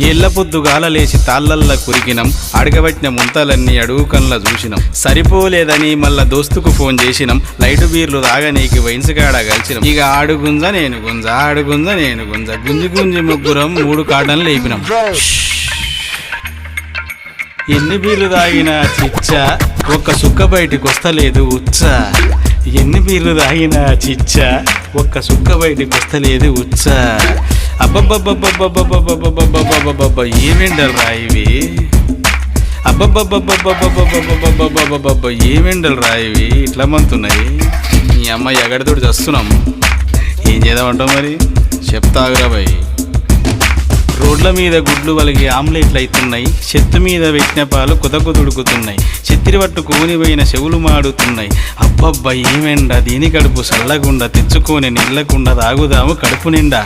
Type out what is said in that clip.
ఏళ్ల పొద్దుగాల లేచి తాళ్ళల్ల కురికినం, అడగబట్టిన ముంతలన్నీ అడుగుకన్లా చూసినాం. సరిపోలేదని మళ్ళా దోస్తుకు ఫోన్ చేసినాం, లైటు బీర్లు తాగనీకి వైన్స్గాడ కలిసినాం. ఇక ఆడుగుంజ నేను గుంజ, ఆడుగుంజ నేను గుంజ, గుంజి గుంజి ముగ్గురం 3 కాటన్లు లేపినాం. ఎన్ని బీర్లు తాగినా చిచ్చా, ఒక్క సుక్క బయటికి వస్తలేదు ఉచ్చా. ఎన్ని బీర్లు తాగినా చిచ్చా, ఒక్క సుక్క బయటికి వస్తలేదు ఉచ్చా. అబ్బబ్బబ్బబ్బబ్బబ్బబ్బబ్బబ్బబ్బబ్బబ్బబ్బ ఏమెండలు రా ఇవి, అబ్బబ్బబ్బబ్బబ్బబ్బబ్బబ్బబ్బబ్బబ్బ ఏమెండలు రా ఇవి ఇట్లా మంతున్నాయి. ఈ అమ్మాయి ఎగడితోటి చస్తున్నాం, ఏం చేద్దామంటావు మరి చెప్తాగురా బాయ్. రోడ్ల మీద గుడ్లు వలిగి ఆమ్లెట్లు అవుతున్నాయి, చెత్త మీద పెట్టిన పాలు కుదకుదుడుకుతున్నాయి, చెత్తిరి పట్టు కోనిపోయిన చెవులు మాడుతున్నాయి. అబ్బబ్బ ఏమెండ దీని కడుపు చల్లకుండా తెచ్చుకొని నీళ్ళకుండా తాగుదాము కడుపు నిండా.